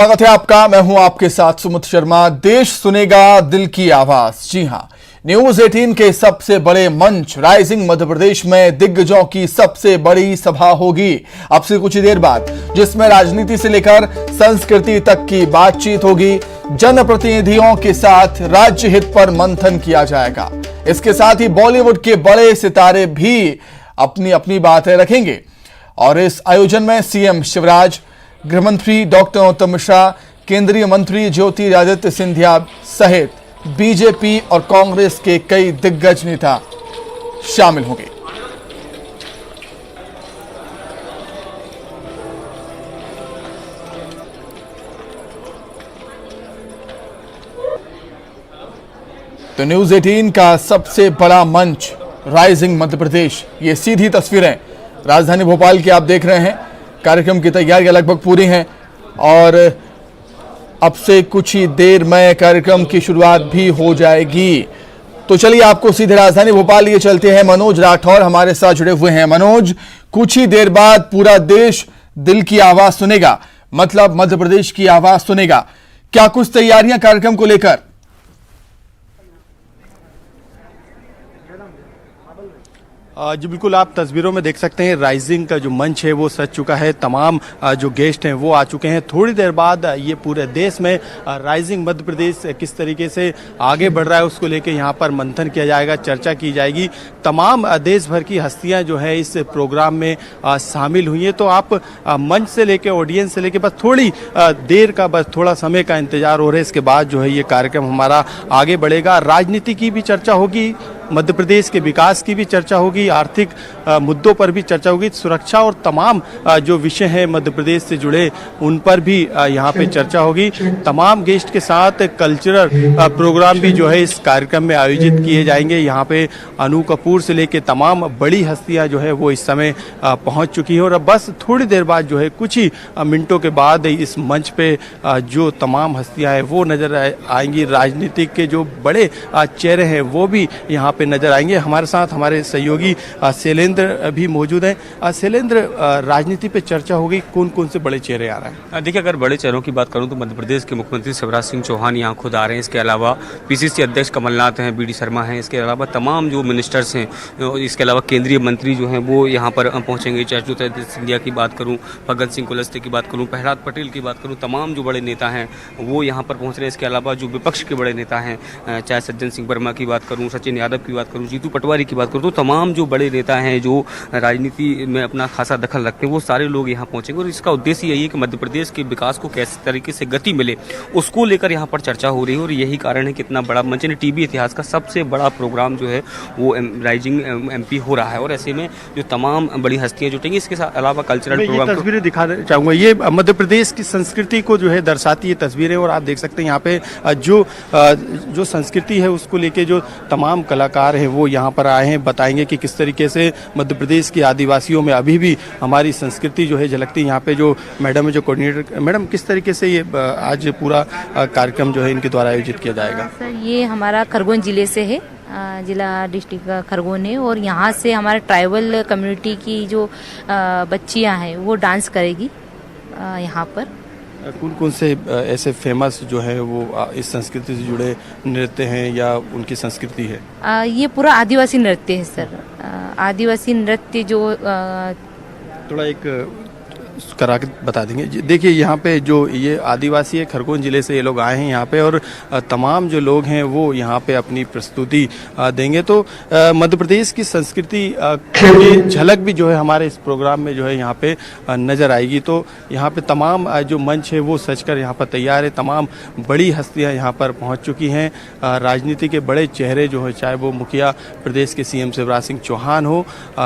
स्वागत है आपका। मैं हूं आपके साथ सुमित शर्मा। देश सुनेगा दिल की आवाज। जी हां, न्यूज 18 के सबसे बड़े मंच राइजिंग मध्य प्रदेश में दिग्गजों की सबसे बड़ी सभा होगी अब से कुछ ही देर बाद, जिसमें राजनीति से लेकर संस्कृति तक की बातचीत होगी। जनप्रतिनिधियों के साथ राज्य हित पर मंथन किया जाएगा। इसके साथ ही बॉलीवुड के बड़े सितारे भी अपनी अपनी बातें रखेंगे। और इस आयोजन में सीएम शिवराज, गृह मंत्री डॉक्टर नरोत्तम मिश्रा, केंद्रीय मंत्री ज्योतिरादित्य सिंधिया सहित बीजेपी और कांग्रेस के कई दिग्गज नेता शामिल होंगे। तो न्यूज 18 का सबसे बड़ा मंच राइजिंग मध्य प्रदेश, ये सीधी तस्वीरें राजधानी भोपाल की आप देख रहे हैं। कार्यक्रम की तैयारियां लगभग पूरी हैं और अब से कुछ ही देर में कार्यक्रम की शुरुआत भी हो जाएगी। तो चलिए आपको सीधे राजधानी भोपाल लिए चलते हैं। मनोज राठौर हमारे साथ जुड़े हुए हैं। मनोज, कुछ ही देर बाद पूरा देश दिल की आवाज सुनेगा, मतलब मध्य प्रदेश की आवाज सुनेगा। क्या कुछ तैयारियां कार्यक्रम को लेकर? जी बिल्कुल, आप तस्वीरों में देख सकते हैं राइजिंग का जो मंच है वो सज चुका है। तमाम जो गेस्ट हैं वो आ चुके हैं। थोड़ी देर बाद ये पूरे देश में राइजिंग मध्य प्रदेश किस तरीके से आगे बढ़ रहा है उसको लेके यहाँ पर मंथन किया जाएगा, चर्चा की जाएगी। तमाम देश भर की हस्तियाँ जो है इस प्रोग्राम में शामिल हुई हैं। तो आप मंच से लेके ऑडियंस से लेके बस थोड़ी देर का, बस थोड़ा समय का इंतजार हो रहा है। इसके बाद जो है ये कार्यक्रम हमारा आगे बढ़ेगा। राजनीति की भी चर्चा होगी, मध्य प्रदेश के विकास की भी चर्चा होगी, आर्थिक मुद्दों पर भी चर्चा होगी, सुरक्षा और तमाम जो विषय हैं मध्य प्रदेश से जुड़े उन पर भी यहाँ पे चर्चा होगी। तमाम गेस्ट के साथ कल्चरल प्रोग्राम भी जो है इस कार्यक्रम में आयोजित किए जाएंगे। यहाँ पे अनु कपूर से लेके तमाम बड़ी हस्तियाँ जो है वो इस समय पहुँच चुकी हैं और अब बस थोड़ी देर बाद जो है कुछ ही मिनटों के बाद इस मंच पे जो तमाम हस्तियाँ हैं वो नजर आएंगी। राजनीतिक के जो बड़े चेहरे हैं वो भी यहाँ पे नजर आएंगे। हमारे साथ हमारे सहयोगी शैलेंद्र भी मौजूद हैं। शैलेंद्र, राजनीति पे चर्चा होगी, कौन कौन से बड़े चेहरे आ रहे हैं? देखिए, अगर बड़े चेहरों की बात करूं तो मध्य प्रदेश के मुख्यमंत्री शिवराज सिंह चौहान यहाँ खुद आ रहे हैं। इसके अलावा पीसीसी अध्यक्ष कमलनाथ हैं, बीडी शर्मा हैं। इसके अलावा तमाम जो मिनिस्टर्स हैं, इसके अलावा केंद्रीय मंत्री जो हैं वो यहाँ पर पहुँचेंगे। ज्योतिरादित्य सिंधिया की बात करूँ, भगत सिंह कुलस्ते की बात करूँ, प्रहलाद पटेल की बात करूँ, तमाम जो बड़े नेता हैं वो यहाँ पर पहुँच रहे हैं। इसके अलावा जो विपक्ष के बड़े नेता हैं, चाहे सज्जन सिंह वर्मा की बात करूँ, सचिन यादव की बात करूँ, जीतू पटवारी की बात करूँ, तो तमाम जो बड़े नेता हैं जो राजनीति में अपना खासा दखल रखते हैं वो सारे लोग यहाँ पहुंचेंगे। और इसका उद्देश्य यही है कि मध्य प्रदेश के विकास को किस तरीके से गति मिले उसको लेकर यहाँ पर चर्चा हो रही है। और यही कारण है कि इतना बड़ा मंच, टीवी इतिहास का सबसे बड़ा प्रोग्राम जो है वो राइजिंग एमपी हो रहा है। और ऐसे में जो तमाम बड़ी हस्तियाँ जुटेंगी, इसके अलावा कल्चरल प्रोग्राम तस्वीरें दिखाना चाहूँगा। ये मध्य प्रदेश की संस्कृति को जो है दर्शाती है तस्वीरें। और आप देख सकते हैं यहाँ पे जो संस्कृति है उसको लेके जो तमाम कलाकार हैं वो यहाँ पर आए हैं, बताएंगे कि किस तरीके से मध्य प्रदेश के आदिवासियों में अभी भी हमारी संस्कृति जो है झलकती है। यहाँ पे जो मैडम है, जो कोऑर्डिनेटर मैडम, किस तरीके से ये आज पूरा कार्यक्रम जो है इनके द्वारा आयोजित किया जाएगा? सर, ये हमारा खरगोन जिले से है, जिला डिस्ट्रिक्ट खरगोन है और यहाँ से हमारे ट्राइबल कम्युनिटी की जो बच्चियाँ हैं वो डांस करेगी यहाँ पर। कौन कौन से ऐसे फेमस जो है वो इस संस्कृति से जुड़े नृत्य हैं या उनकी संस्कृति है? ये पूरा आदिवासी नृत्य है सर। आदिवासी नृत्य जो थोड़ा एक करा के बता देंगे। देखिए, यहाँ पे जो ये आदिवासी है, खरगोन जिले से ये लोग आए हैं यहाँ पे और तमाम जो लोग हैं वो यहाँ पे अपनी प्रस्तुति देंगे। तो मध्य प्रदेश की संस्कृति की झलक भी जो है हमारे इस प्रोग्राम में जो है यहाँ पे नज़र आएगी। तो यहाँ पे तमाम जो मंच है वो सजकर यहाँ पर तैयार है। तमाम बड़ी हस्तियाँ यहाँ पर पहुँच चुकी हैं। राजनीति के बड़े चेहरे जो है, चाहे वो मुखिया प्रदेश के सीएम शिवराज सिंह चौहान हो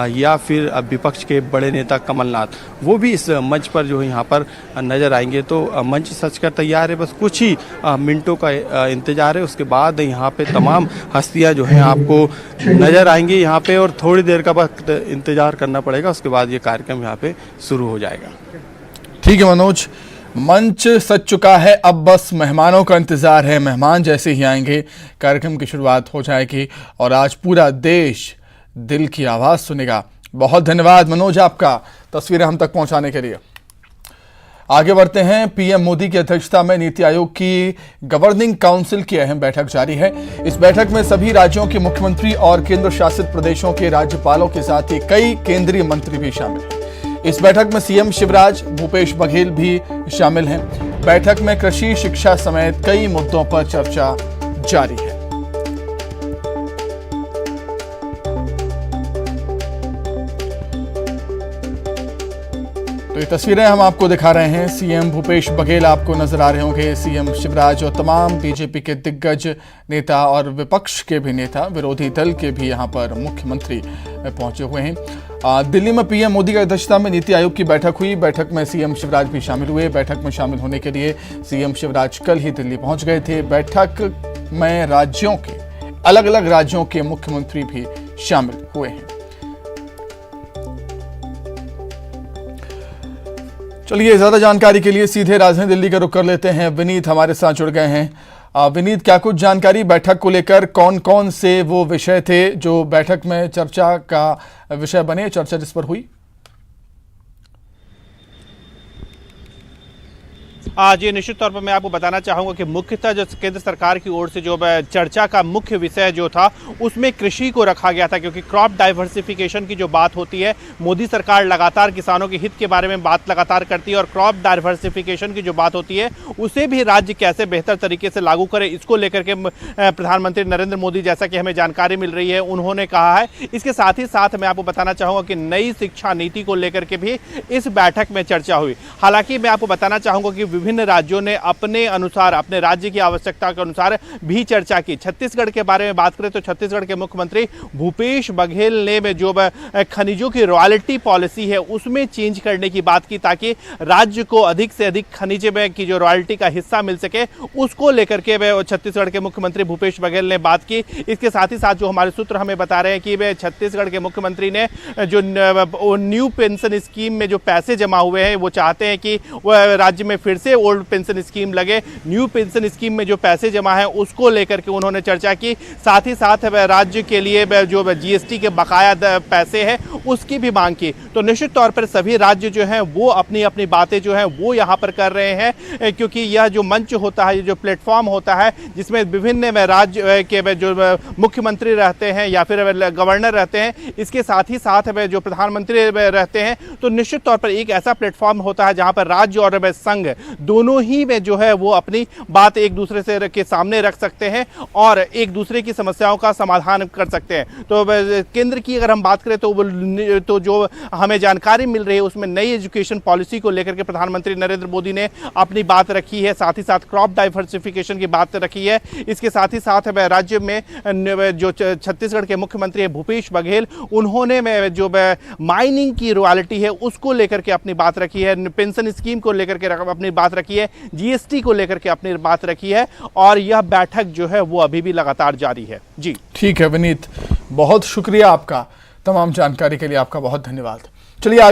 या फिर विपक्ष के बड़े नेता कमलनाथ, वो भी इस मंच पर जो है यहाँ पर नजर आएंगे। तो मंच सज कर तैयार है, बस कुछ ही मिनटों का इंतजार है। उसके बाद यहाँ पे तमाम हस्तियाँ जो हैं आपको नजर आएंगी यहाँ पे और थोड़ी देर का वक्त इंतजार करना पड़ेगा। उसके बाद ये कार्यक्रम यहाँ पे शुरू हो जाएगा। ठीक है मनोज, मंच सज चुका है, अब बस मेहमानों का इंतजार है। मेहमान जैसे ही आएंगे कार्यक्रम की शुरुआत हो जाएगी और आज पूरा देश दिल की आवाज सुनेगा। बहुत धन्यवाद मनोज आपका तस्वीरें हम तक पहुंचाने के लिए। आगे बढ़ते हैं। पीएम मोदी की अध्यक्षता में नीति आयोग की गवर्निंग काउंसिल की अहम बैठक जारी है। इस बैठक में सभी राज्यों के मुख्यमंत्री और केंद्र शासित प्रदेशों के राज्यपालों के साथ ही कई केंद्रीय मंत्री भी शामिल हैं। इस बैठक में सीएम शिवराज, भूपेश बघेल भी शामिल हैं। बैठक में कृषि, शिक्षा समेत कई मुद्दों पर चर्चा जारी है। तो ये तस्वीरें हम आपको दिखा रहे हैं। सीएम भूपेश बघेल आपको नजर आ रहे होंगे, सीएम शिवराज और तमाम बीजेपी के दिग्गज नेता और विपक्ष के भी नेता, विरोधी दल के भी यहां पर मुख्यमंत्री पहुंचे हुए हैं। दिल्ली में पीएम मोदी की अध्यक्षता में नीति आयोग की बैठक हुई। बैठक में सीएम शिवराज भी शामिल हुए। बैठक में शामिल होने के लिए सीएम शिवराज कल ही दिल्ली पहुंच गए थे। बैठक में राज्यों के, अलग अलग राज्यों के मुख्यमंत्री भी शामिल हुए हैं। चलिए, ज्यादा जानकारी के लिए सीधे राजधानी दिल्ली का रुख कर लेते हैं। विनीत हमारे साथ जुड़ गए हैं। विनीत, क्या कुछ जानकारी बैठक को लेकर, कौन कौन से वो विषय थे जो बैठक में चर्चा का विषय बने, चर्चा जिस पर हुई? जी, निश्चित तौर पर मैं आपको बताना चाहूँगा कि मुख्यतः जो केंद्र सरकार की ओर से जो चर्चा का मुख्य विषय जो था उसमें कृषि को रखा गया था, क्योंकि क्रॉप डाइवर्सिफिकेशन की जो बात होती है, मोदी सरकार लगातार किसानों के हित के बारे में बात लगातार करती है और क्रॉप डाइवर्सिफिकेशन की जो बात होती है उसे भी राज्य कैसे बेहतर तरीके से लागू करे, इसको लेकर के प्रधानमंत्री नरेंद्र मोदी, जैसा कि हमें जानकारी मिल रही है, उन्होंने कहा है। इसके साथ ही साथ मैं आपको बताना चाहूँगा कि नई शिक्षा नीति को लेकर के भी इस बैठक में चर्चा हुई। हालांकि मैं आपको बताना चाहूँगा कि विभिन्न राज्यों ने अपने अनुसार, अपने राज्य की आवश्यकता के अनुसार भी चर्चा की। छत्तीसगढ़ के बारे में बात करें तो छत्तीसगढ़ के मुख्यमंत्री भूपेश बघेल ने जो खनिजों की रॉयल्टी पॉलिसी है उसमें चेंज करने की बात की, ताकि राज्य को अधिक से अधिक खनिज में की जो रॉयल्टी का हिस्सा मिल सके, उसको लेकर के छत्तीसगढ़ के मुख्यमंत्री भूपेश बघेल ने बात की। इसके साथ ही साथ जो हमारे सूत्र हमें बता रहे हैं कि छत्तीसगढ़ के मुख्यमंत्री ने जो न्यू पेंशन स्कीम में जो पैसे जमा हुए हैं वो चाहते हैं कि राज्य में फिर से ओल्ड पेंशन स्कीम लगे। न्यू पेंशन स्कीम में जो पैसे जमा है उसको लेकर के उन्होंने चर्चा की। साथ ही साथ राज्य के लिए जो जीएसटी के बकाया पैसे हैं उसकी भी मांग की। तो निश्चित तौर पर सभी राज्य जो हैं वो अपनी अपनी बातें जो हैं वो यहाँ पर कर रहे हैं, क्योंकि यह जो मंच होता है, जो प्लेटफॉर्म होता है जिसमें विभिन्न राज्य के जो मुख्यमंत्री रहते हैं या फिर गवर्नर रहते हैं, इसके साथ ही साथ जो प्रधानमंत्री रहते हैं, तो निश्चित तौर पर एक ऐसा प्लेटफॉर्म होता है जहाँ पर राज्य और संघ दोनों ही में जो है वो अपनी बात एक दूसरे से के सामने रख सकते हैं और एक दूसरे की समस्याओं का समाधान कर सकते हैं। तो केंद्र की अगर हम बात करें तो जो हमें जानकारी मिल रही है उसमें नई एजुकेशन पॉलिसी को लेकर के प्रधानमंत्री नरेंद्र मोदी ने अपनी बात रखी है। साथ ही साथ क्रॉप डाइवर्सिफिकेशन की बात रखी है। इसके साथ ही साथ राज्य में जो छत्तीसगढ़ के मुख्यमंत्री है भूपेश बघेल, उन्होंने जो माइनिंग की रॉयल्टी है उसको लेकर के अपनी बात रखी है, पेंशन स्कीम को लेकर के अपनी बात रखी है, जीएसटी को लेकर के अपनी बात रखी है और यह बैठक जो है वो अभी भी लगातार जारी है। जी ठीक है विनीत, बहुत शुक्रिया आपका, तमाम जानकारी के लिए आपका बहुत धन्यवाद। चलिए